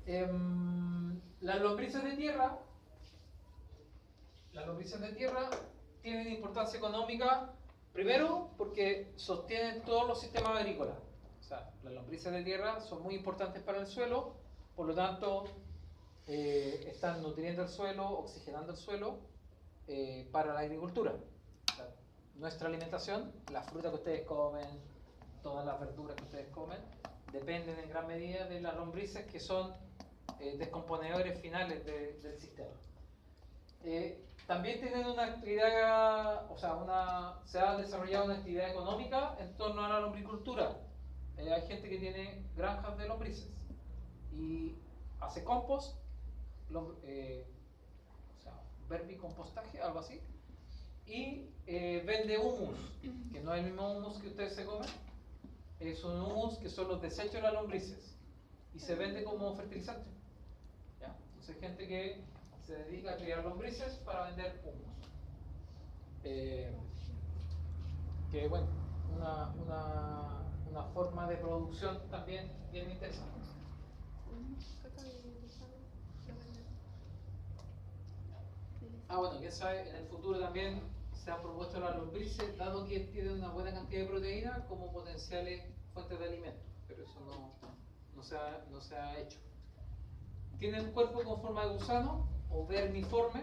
Las lombrices de tierra, tienen importancia económica, primero porque sostienen todos los sistemas agrícolas. O sea, las lombrices de tierra son muy importantes para el suelo, por lo tanto están nutriendo el suelo, oxigenando el suelo para la agricultura. O sea, nuestra alimentación, la fruta que ustedes comen, todas las verduras que ustedes comen, dependen en gran medida de las lombrices, que son descomponedores finales del sistema. También tienen una actividad, o sea, se ha desarrollado una actividad económica en torno a la lombricultura. Hay gente que tiene granjas de lombrices y hace compost, o sea, vermicompostaje, algo así, y vende humus, que no es el mismo humus que ustedes se comen, es un humus que son los desechos de las lombrices y se vende como fertilizante. ¿Ya? Entonces hay gente que se dedica a criar lombrices para vender humus. Que bueno, una forma de producción también bien interesante. Bueno, quién sabe, en el futuro también se han propuesto las lombrices, dado que tienen una buena cantidad de proteína, como potenciales fuentes de alimento, pero eso no se ha hecho. Tienen un cuerpo con forma de gusano o vermiforme,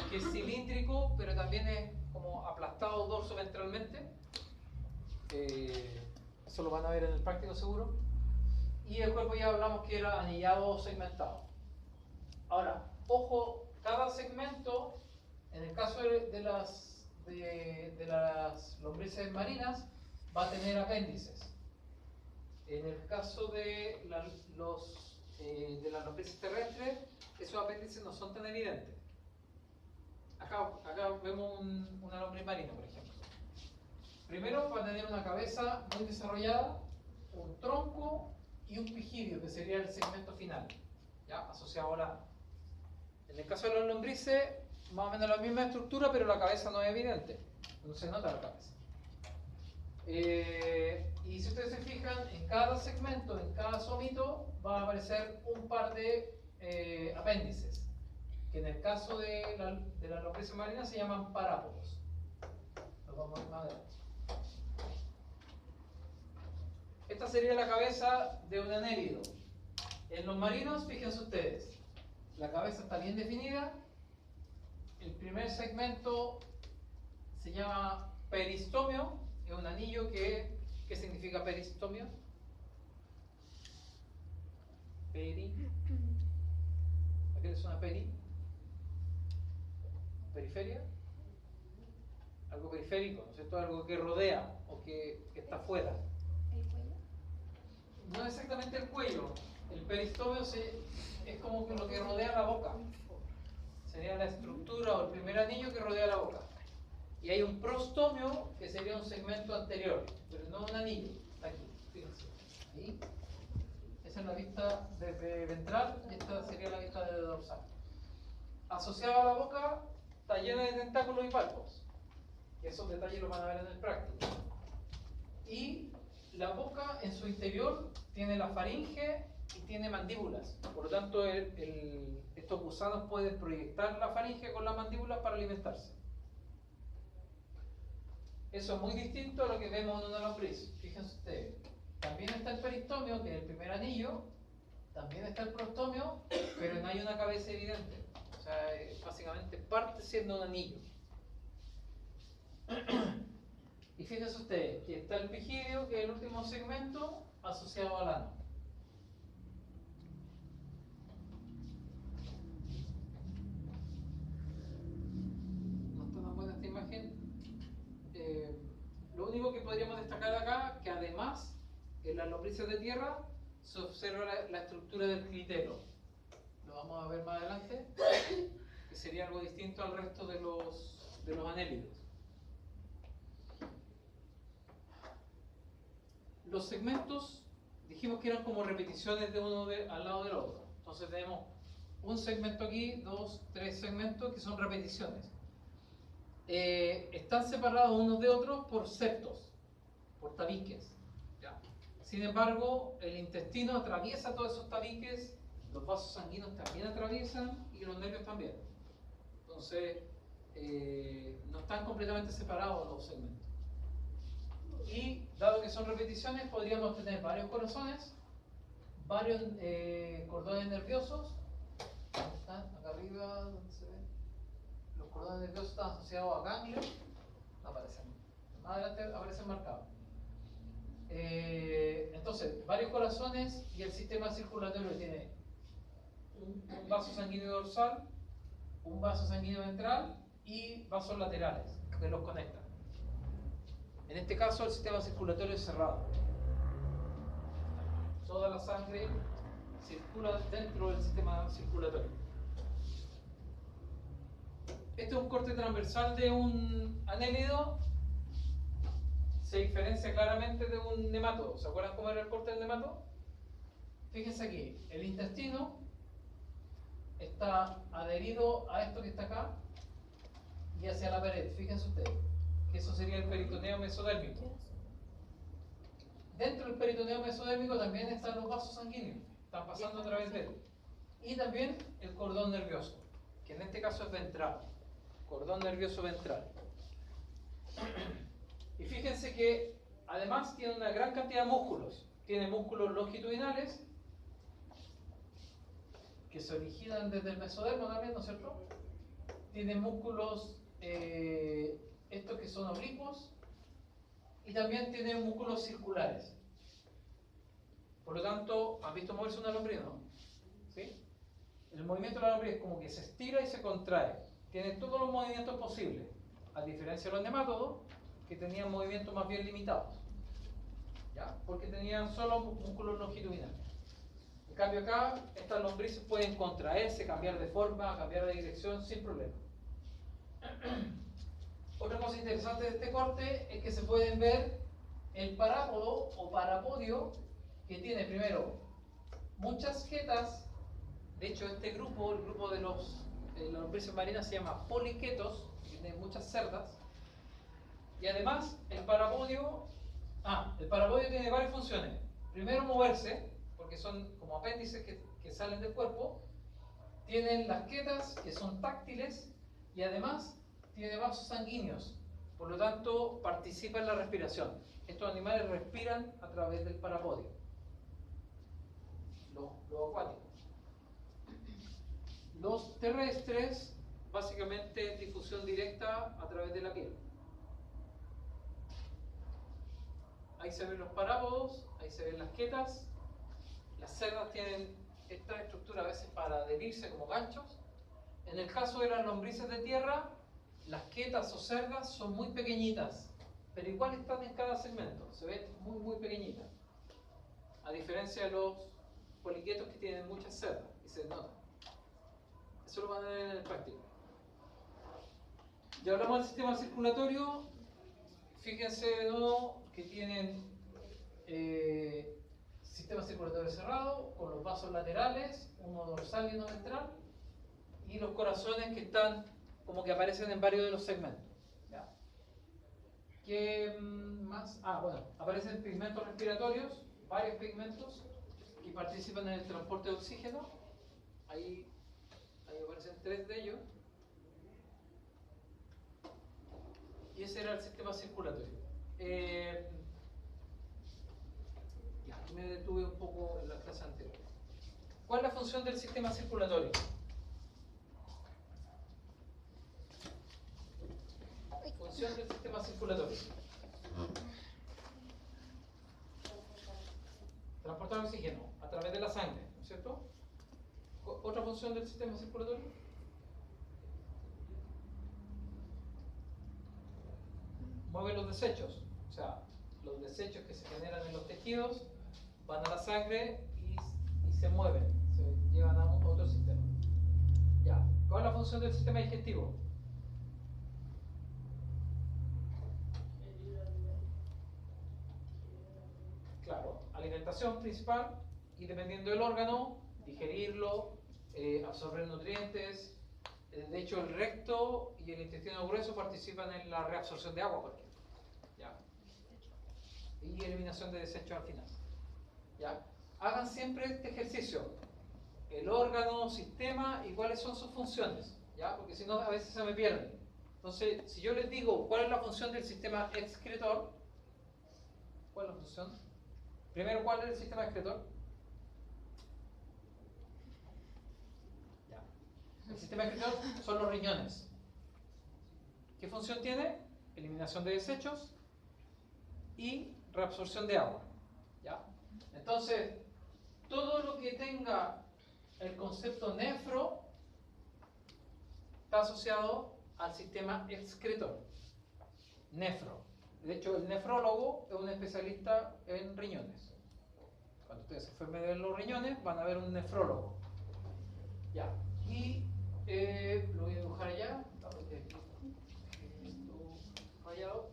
que es cilíndrico, pero también es como aplastado dorso-ventralmente. Eso lo van a ver en el práctico seguro. Y el cuerpo ya hablamos que era anillado o segmentado. Ahora, ojo, cada segmento, en el caso de las lombrices marinas, va a tener apéndices. En el caso de las lombrices terrestres, esos apéndices no son tan evidentes. Acá vemos una lombriz marina, por ejemplo. Primero va a tener una cabeza muy desarrollada, un tronco y un pigidio, que sería el segmento final, ¿ya? Asociado a la... En el caso de las lombrices, más o menos la misma estructura, pero la cabeza no es evidente, no se nota la cabeza. Y si ustedes se fijan, en cada segmento, en cada somito, va a aparecer un par de apéndices, que en el caso de las lombrices marinas se llaman parápodos. Lo vamos a ver más adelante. Esta sería la cabeza de un anélido. En los marinos, fíjense ustedes, la cabeza está bien definida. El primer segmento se llama peristomio, es un anillo que... ¿Qué significa peristomio? ¿A qué le suena peri? ¿Periferia? Algo periférico, ¿no es cierto? Algo que rodea o que está fuera. ¿El cuello? No exactamente el cuello. El peristomio es como que lo que rodea la boca. Sería la estructura o el primer anillo que rodea la boca. Y hay un prostomio, que sería un segmento anterior, pero no un anillo. Está aquí, fíjense. Ahí. Esa es la vista desde ventral y esta sería la vista desde dorsal. Asociado a la boca, está llena de tentáculos y palpos. Y esos detalles los van a ver en el práctico. Y la boca en su interior tiene la faringe y tiene mandíbulas. Por lo tanto, estos gusanos pueden proyectar la faringe con las mandíbulas para alimentarse. Eso es muy distinto a lo que vemos en una lombriz. Fíjense ustedes. También está el peristomio, que es el primer anillo. También está el prostomio, pero no hay una cabeza evidente. O sea, básicamente parte siendo un anillo. Y fíjense ustedes que está el pigidio, que es el último segmento, asociado al ano. No está tan buena esta imagen. Lo único que podríamos destacar acá, que además en las lombrices de tierra se observa la estructura del clitero. Lo vamos a ver más adelante, que sería algo distinto al resto de los anélidos. Los segmentos dijimos que eran como repeticiones de uno al lado del otro. Entonces tenemos un segmento aquí, dos, tres segmentos que son repeticiones. Están separados unos de otros por septos, por tabiques. ¿Ya? Sin embargo, el intestino atraviesa todos esos tabiques los vasos sanguíneos también atraviesan y los nervios también. Entonces, no están completamente separados los segmentos. Y dado que son repeticiones, podríamos tener varios corazones, varios cordones nerviosos. ¿Dónde están? Acá arriba, ¿dónde se ven? Los cordones nerviosos están asociados a ganglios. No aparecen. Más adelante aparecen marcados. Entonces, varios corazones y el sistema circulatorio tiene un vaso sanguíneo dorsal, un vaso sanguíneo ventral y vasos laterales que los conectan. En este caso, el sistema circulatorio es cerrado. Toda la sangre circula dentro del sistema circulatorio. Este es un corte transversal de un anélido. Se diferencia claramente de un nematodo. ¿Se acuerdan cómo era el corte del nematodo? Fíjense aquí, el intestino está adherido a esto que está acá y hacia la pared. Fíjense ustedes, que eso sería el peritoneo mesodérmico. Dentro del peritoneo mesodérmico también están los vasos sanguíneos, están pasando a través de él. Y también el cordón nervioso, que en este caso es ventral, cordón nervioso ventral. Y fíjense que además tiene una gran cantidad de músculos. Tiene músculos longitudinales que se originan desde el mesodermo también, ¿no es cierto? Tiene músculos, estos que son oblicuos, y también tiene músculos circulares. Por lo tanto, ¿han visto moverse una lombriz, no? ¿Sí? El movimiento de la lombriz es como que se estira y se contrae. Tiene todos los movimientos posibles, a diferencia de los nemátodos, que tenían movimientos más bien limitados, ¿ya? Porque tenían solo músculos longitudinales. En cambio acá, estas lombrices pueden contraerse, cambiar de forma, cambiar de dirección sin problema. Otra cosa interesante de este corte es que se pueden ver el parápodo o parapodio, que tiene primero muchas jetas. De hecho, este grupo, el grupo de las lombrices marinas, se llama poliquetos, tiene muchas cerdas. Y además, el parapodio tiene varias funciones. Primero, moverse, porque son como apéndices que salen del cuerpo. Tienen las quetas, que son táctiles, y además tiene vasos sanguíneos. Por lo tanto, participa en la respiración. Estos animales respiran a través del parapodio, los acuáticos. Los terrestres, básicamente difusión directa a través de la piel. Ahí se ven los parápodos, ahí se ven las quetas. Las cerdas tienen esta estructura a veces para adherirse como ganchos. En el caso de las lombrices de tierra, las quetas o cerdas son muy pequeñitas, pero igual están en cada segmento, se ven muy pequeñitas. A diferencia de los poliquetos que tienen muchas cerdas y se notan. Eso lo van a ver en el práctico. Ya hablamos del sistema circulatorio. Fíjense de nuevo que tienen sistema circulatorio cerrado, con los vasos laterales, uno dorsal y uno ventral, y los corazones que están como que aparecen en varios de los segmentos. ¿Ya? ¿Qué más? Bueno, aparecen pigmentos respiratorios, varios pigmentos que participan en el transporte de oxígeno. Ahí aparecen 3 de ellos. Y ese era el sistema circulatorio. Aquí me detuve un poco en la clase anterior. ¿Cuál es la función del sistema circulatorio? Función del sistema circulatorio. Transportar oxígeno a través de la sangre, ¿no es cierto? ¿Otra función del sistema circulatorio? Mueve los desechos, o sea, los desechos que se generan en los tejidos van a la sangre y se mueven, se llevan a otro sistema. Ya. ¿Cuál es la función del sistema digestivo? Claro, alimentación principal y dependiendo del órgano, digerirlo, absorber nutrientes. De hecho, el recto y el intestino grueso participan en la reabsorción de agua, por ejemplo. ¿Ya? Y eliminación de desechos al final. ¿Ya? Hagan siempre este ejercicio. el órgano, sistema y cuáles son sus funciones, ¿ya? Porque si no a veces se me pierden. Entonces, si yo les digo cuál es la función del sistema excretor, ¿cuál es la función? Primero, ¿cuál es el sistema excretor? Ya. El sistema excretor son los riñones. ¿Qué función tiene? Eliminación de desechos y reabsorción de agua, ¿ya? Entonces, todo lo que tenga el concepto nefro está asociado al sistema excretor. Nefro. De hecho, el nefrólogo es un especialista en riñones. Cuando ustedes se enfermen de los riñones, van a ver un nefrólogo. Ya. Y lo voy a dibujar allá. Fallado.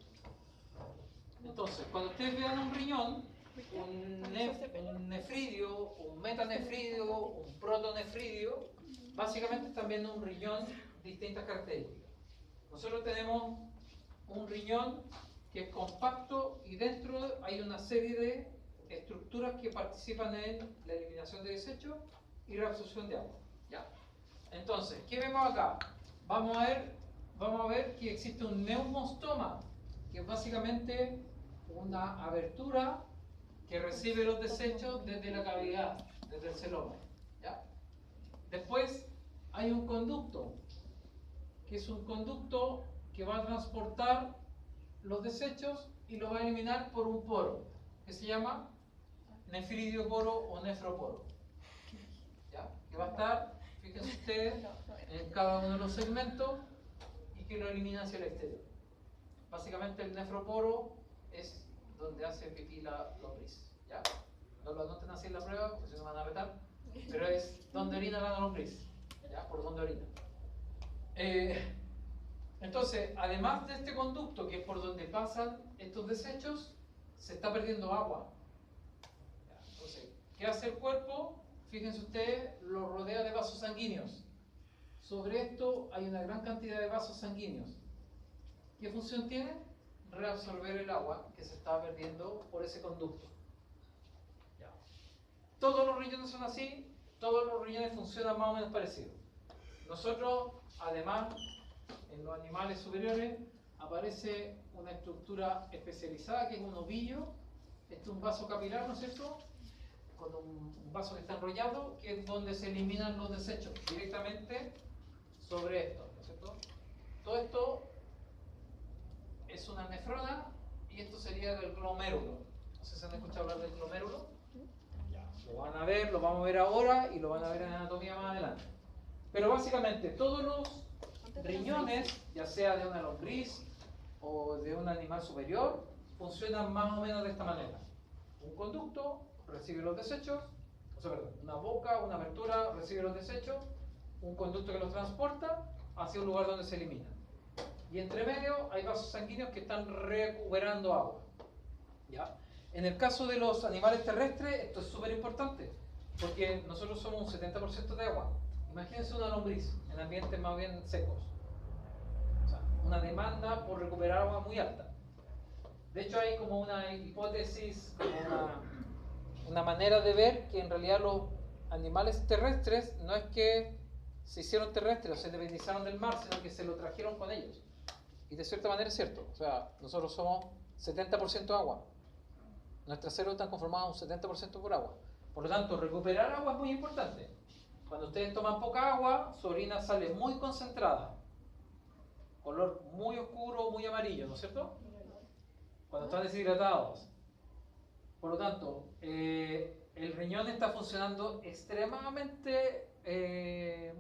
Entonces, cuando ustedes vean un riñón, un nefridio, un metanefridio, un protonefridio, básicamente están viendo un riñón de distintas características. Nosotros tenemos un riñón que es compacto y dentro hay una serie de estructuras que participan en la eliminación de desechos y reabsorción de agua. ¿Ya? Entonces, ¿qué vemos acá? Vamos a ver que existe un neumostoma, que es básicamente una abertura que recibe los desechos desde la cavidad, desde el celoma. ¿Ya? Después hay un conducto, que es un conducto que va a transportar los desechos y los va a eliminar por un poro, que se llama nefridioporo o nefroporo. ¿Ya? Que va a estar, fíjense ustedes, en cada uno de los segmentos y que lo elimina hacia el exterior. Básicamente el nefroporo es donde hace pipí la lombriz. ¿Ya? No lo anoten así en la prueba, porque si no van a retar, pero es donde orina la lombriz. ¿Ya? Por donde orina. Entonces, además de este conducto que es por donde pasan estos desechos, se está perdiendo agua. Entonces, ¿qué hace el cuerpo? Fíjense ustedes, lo rodea de vasos sanguíneos. Sobre esto hay una gran cantidad de vasos sanguíneos. ¿Qué función tiene? Reabsorber el agua que se está perdiendo por ese conducto. Ya. Todos los riñones son así, todos los riñones funcionan más o menos parecido. Nosotros, además, en los animales superiores aparece una estructura especializada que es un ovillo. Este es un vaso capilar, ¿no es cierto? Con un vaso que está enrollado, que es donde se eliminan los desechos directamente sobre esto, ¿no es cierto? Todo esto es una nefrona y esto sería el glomérulo. No sé si han escuchado hablar del glomérulo. Lo van a ver, lo vamos a ver ahora y lo van a ver en anatomía más adelante. Pero básicamente todos los riñones, ya sea de una lombriz o de un animal superior, funcionan más o menos de esta manera. Un conducto recibe los desechos, una boca, una abertura recibe los desechos, un conducto que los transporta hacia un lugar donde se eliminan. Y entre medio hay vasos sanguíneos que están recuperando agua. ¿Ya? En el caso de los animales terrestres, esto es súper importante, porque nosotros somos un 70% de agua. Imagínense una lombriz en ambientes más bien secos. O sea, una demanda por recuperar agua muy alta. De hecho, hay como una hipótesis, como una manera de ver que en realidad los animales terrestres no es que se hicieron terrestres o se independizaron del mar, sino que se lo trajeron con ellos. Y de cierta manera es cierto. O sea, nosotros somos 70% agua. Nuestras células están conformadas un 70% por agua. Por lo tanto, recuperar agua es muy importante. Cuando ustedes toman poca agua, su orina sale muy concentrada. Color muy oscuro, muy amarillo, ¿no es cierto? Cuando están deshidratados. Por lo tanto, el riñón está funcionando extremadamente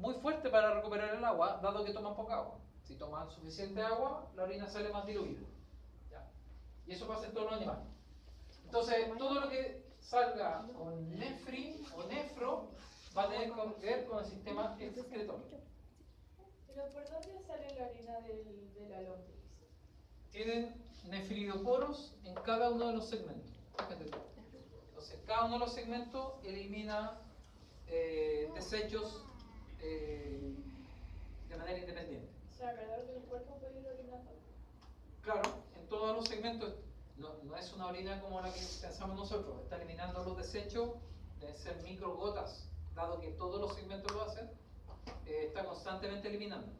muy fuerte para recuperar el agua, dado que toman poca agua. Si toman suficiente agua, la orina sale más diluida. ¿Ya? Y eso pasa en todos los animales. Entonces, todo lo que salga con nefri o nefro va a tener que ver con el sistema excretor. ¿Pero por dónde sale la orina de la lombriz? Tienen nefridioporos en cada uno de los segmentos. Entonces, cada uno de los segmentos elimina desechos de manera independiente. O sea, alrededor del cuerpo puede ir orinando. Claro, en todos los segmentos. No es una orina como la que pensamos nosotros. Está eliminando los desechos, deben ser microgotas dado que todos los segmentos lo hacen, está constantemente eliminando.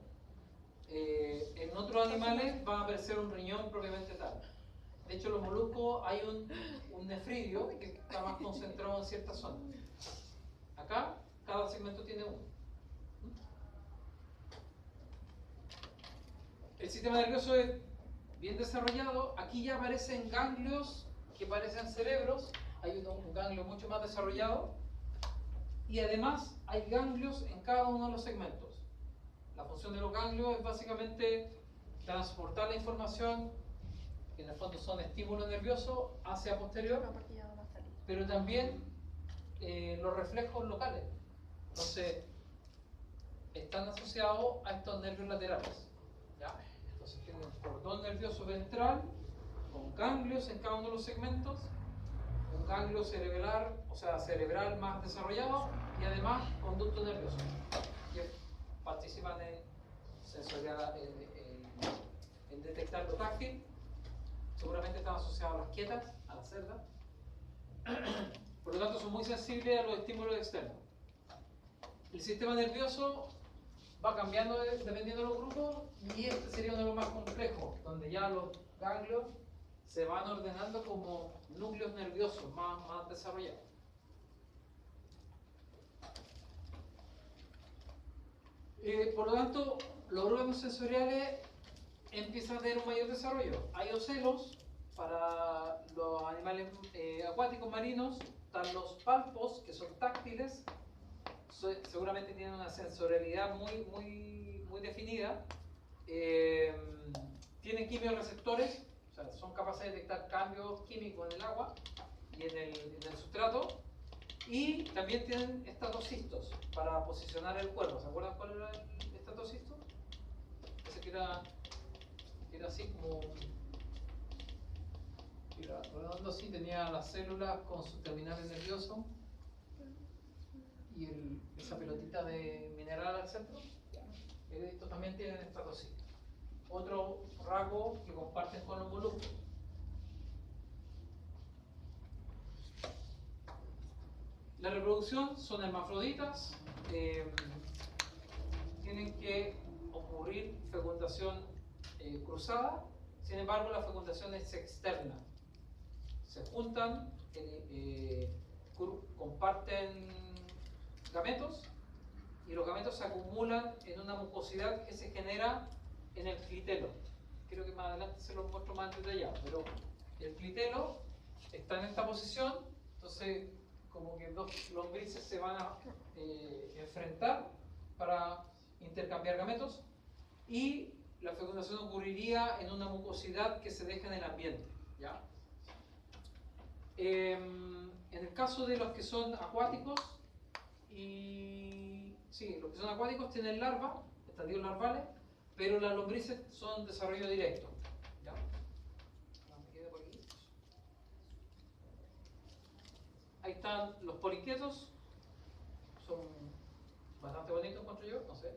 En otros animales va a aparecer un riñón propiamente tal. De hecho, en los moluscos hay un nefridio que está más concentrado en cierta zona. Acá, cada segmento tiene uno. El sistema nervioso es bien desarrollado. Aquí ya aparecen ganglios que parecen cerebros. Hay un ganglio mucho más desarrollado. Y además hay ganglios en cada uno de los segmentos. La función de los ganglios es básicamente transportar la información, que en el fondo son estímulos nerviosos, hacia posterior, pero también los reflejos locales. Entonces, están asociados a estos nervios laterales. ¿Ya? Entonces, tienen un cordón nervioso ventral con ganglios en cada uno de los segmentos, un ganglio cerebral, o sea, cerebral más desarrollado, y además conductos nerviosos que participan en sensorial, en detectar lo táctil. Seguramente están asociados a las quietas, a las cerdas. Por lo tanto, son muy sensibles a los estímulos externos. El sistema nervioso va cambiando dependiendo de los grupos, y este sería uno de los más complejos, donde ya los ganglios se van ordenando como núcleos nerviosos más desarrollados. Por lo tanto, los órganos sensoriales empiezan a tener un mayor desarrollo. Hay ocelos para los animales acuáticos marinos, están los palpos, que son táctiles, seguramente tienen una sensorialidad muy definida, tienen quimiorreceptores, o sea, son capaces de detectar cambios químicos en el agua y en el sustrato, y también tienen estatocitos para posicionar el cuerpo. ¿Se acuerdan cuál era el estatocisto? Ese que era así como... Era redondo así, tenía las células con sus terminales nerviosos y esa pelotita de mineral al centro. Estos también tienen estatocitos. Otro rasgo que comparten con los moluscos. La reproducción son hermafroditas, tienen que ocurrir fecundación cruzada, sin embargo la fecundación es externa. Se juntan, comparten gametos, y los gametos se acumulan en una mucosidad que se genera en el clitelo. Creo que más adelante se los muestro más detallado, pero el clitelo está en esta posición, entonces como que dos lombrices se van a enfrentar para intercambiar gametos, y la fecundación ocurriría en una mucosidad que se deja en el ambiente, ¿ya? En el caso de los que son acuáticos, los que son acuáticos tienen larvas, estadios larvales, pero las lombrices son desarrollo directo, ¿ya? Ahí están los poliquetos, son bastante bonitos, encuentro yo, no sé.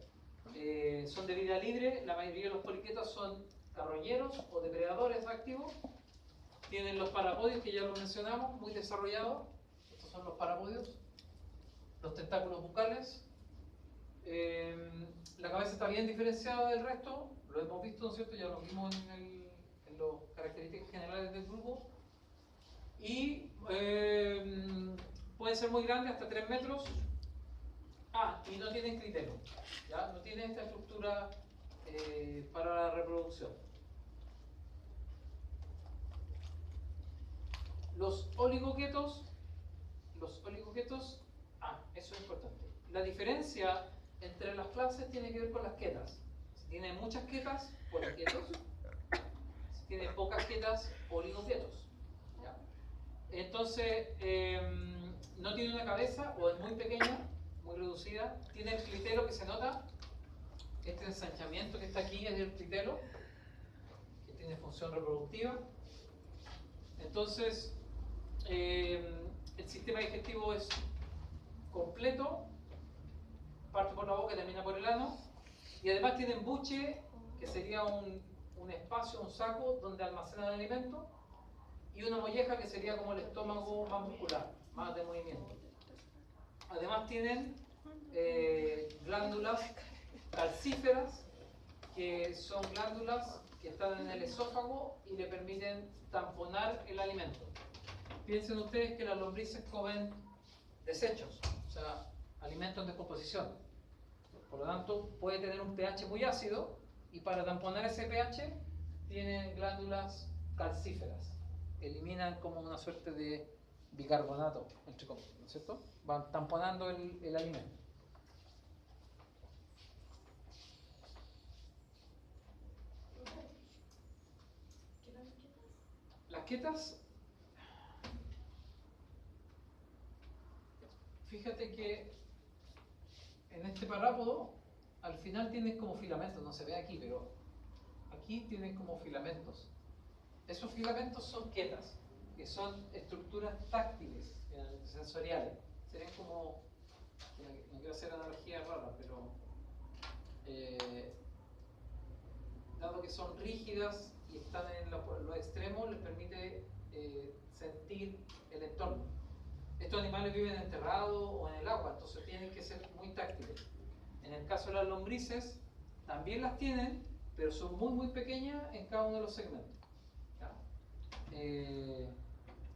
Son de vida libre, la mayoría de los poliquetos son carroñeros o depredadores activos. Tienen los parapodios, que ya lo mencionamos, muy desarrollados. Estos son los parapodios. Los tentáculos bucales. La cabeza está bien diferenciada del resto, lo hemos visto, ¿no es cierto? Ya lo vimos en las características generales del grupo. Y pueden ser muy grandes, hasta 3 metros. Y no tienen clitelo, ¿ya? No tienen esta estructura para la reproducción. Los oligoquetos, eso es importante. La diferencia entre las clases tiene que ver con las quetas. Si tiene muchas quetas, poliquetos. Si tiene pocas quetas, oligoquetos, ¿ya? Entonces, no tiene una cabeza, o es muy pequeña, muy reducida. Tiene el clitelo que se nota. Este ensanchamiento que está aquí es el clitelo, que tiene función reproductiva. Entonces, el sistema digestivo es completo, parte por la boca y termina por el ano, y además tienen buche, que sería un espacio, un saco donde almacenan alimento, y una molleja, que sería como el estómago más muscular, más de movimiento. Además tienen glándulas calcíferas, que son glándulas que están en el esófago y le permiten tamponar el alimento. Piensen ustedes que las lombrices comen desechos, o sea, alimentos en descomposición. Por lo tanto, puede tener un pH muy ácido y para tamponar ese pH tienen glándulas calcíferas. Eliminan como una suerte de bicarbonato, entre comillas, ¿no es cierto? Van tamponando el alimento. Las quetas, fíjate que en este parápodo al final tienen como filamentos, no se ve aquí, pero aquí tienen como filamentos. Esos filamentos son quetas, que son estructuras táctiles, sensoriales. Serían como, no quiero hacer analogía rara, pero dado que son rígidas y están en los extremos, les permite sentir el entorno. Estos animales viven enterrados o en el agua, entonces tienen que ser muy táctiles. En el caso de las lombrices, también las tienen, pero son muy pequeñas en cada uno de los segmentos.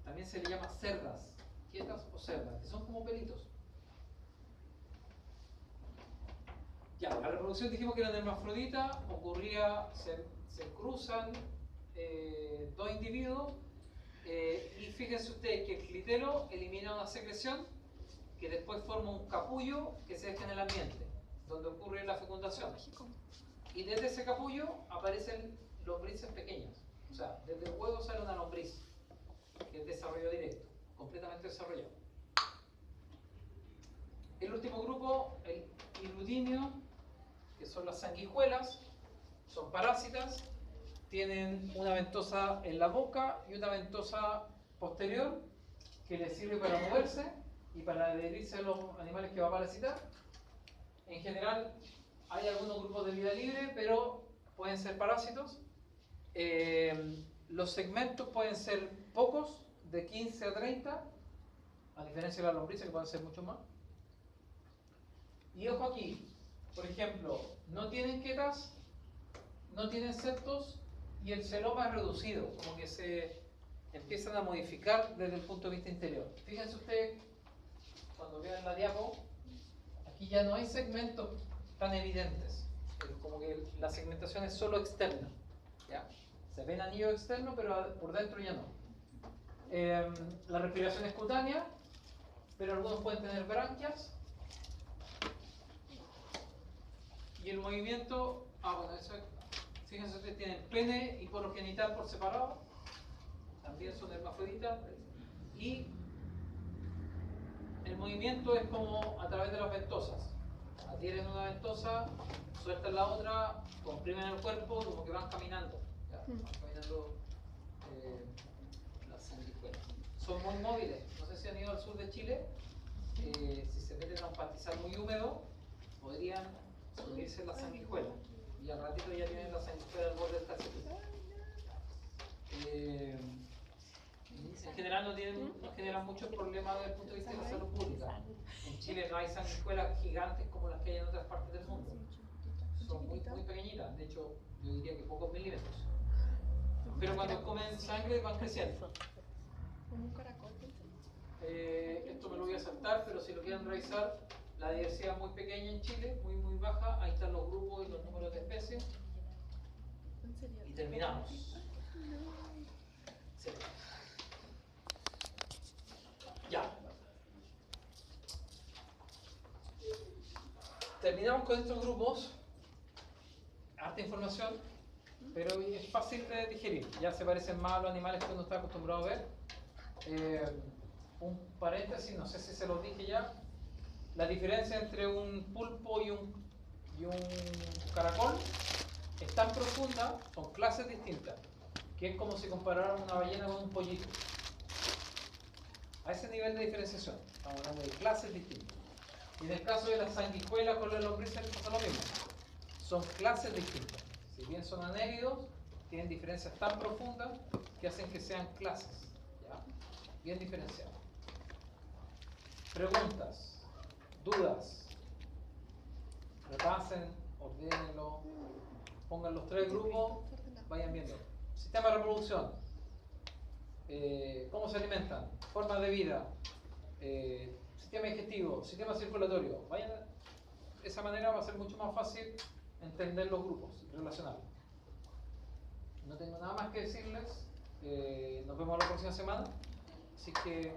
También se le llama cerdas, quietas o cerdas, que son como pelitos. Ya, la reproducción dijimos que era hermafrodita, ocurría, se cruzan dos individuos y fíjense ustedes que el clitelo elimina una secreción que después forma un capullo que se deja en el ambiente, donde ocurre la fecundación. Y desde ese capullo aparecen lombrices pequeñas. O sea, desde el huevo sale una lombriz, que es desarrollo directo, completamente desarrollado. El último grupo, el iludinio, que son las sanguijuelas, son parásitas, tienen una ventosa en la boca y una ventosa posterior que les sirve para moverse y para adherirse a los animales que va a parasitar. En general hay algunos grupos de vida libre, pero pueden ser parásitos. Los segmentos pueden ser pocos, de 15 a 30, a diferencia de las lombrices que pueden ser mucho más. Y ojo aquí, por ejemplo, no tienen quetas, no tienen septos y el celoma es reducido, como que se empiezan a modificar desde el punto de vista interior. Fíjense ustedes, cuando vean la diapo, aquí ya no hay segmentos tan evidentes, como que la segmentación es solo externa. ¿Ya? Se ven anillos externos, pero por dentro ya no. La respiración es cutánea, pero algunos pueden tener branquias. Y el movimiento, bueno, eso, fíjense ustedes, tienen pene y poro genital por separado, también son hermafroditas, y el movimiento es como a través de las ventosas. Adhieren una ventosa, sueltan la otra, comprimen el cuerpo, como que van caminando. ¿Ya? Van caminando las sanguijuelas. Son muy móviles, no sé si han ido al sur de Chile, si se meten a un pastizal muy húmedo, podrían subirse en la sanguijuela y al ratito ya tienen la sanguijuela al borde del calcetín. En general no generan muchos problemas desde el punto de vista de la salud pública. En Chile no hay sanguijuelas gigantes como las que hay en otras partes del mundo. Son muy pequeñitas, de hecho yo diría que pocos milímetros. Pero cuando comen sangre van creciendo. Esto me lo voy a saltar, pero si lo quieren revisar, la diversidad es muy pequeña en Chile, muy baja. Ahí están los grupos y los números de especies. Y terminamos. Sí. Ya. Terminamos con estos grupos. Harta información, pero es fácil de digerir. Ya se parecen más a los animales que uno está acostumbrado a ver. Un paréntesis, no sé si se los dije ya. La diferencia entre un pulpo y un caracol es tan profunda, son clases distintas, que es como si compararan una ballena con un pollito. A ese nivel de diferenciación, estamos hablando de clases distintas. Y en el caso de las sanguijuelas con las lombrices pasa lo mismo. Son clases distintas. Si bien son anélidos, tienen diferencias tan profundas que hacen que sean clases. ¿Ya? Bien diferenciadas. Preguntas. dudas, repasen, ordénenlo, pongan los 3 grupos, vayan viendo. Sistema de reproducción, cómo se alimentan, formas de vida, sistema digestivo, sistema circulatorio. Vayan, de esa manera va a ser mucho más fácil entender los grupos, relacionarlos. No tengo nada más que decirles. Nos vemos la próxima semana. Así que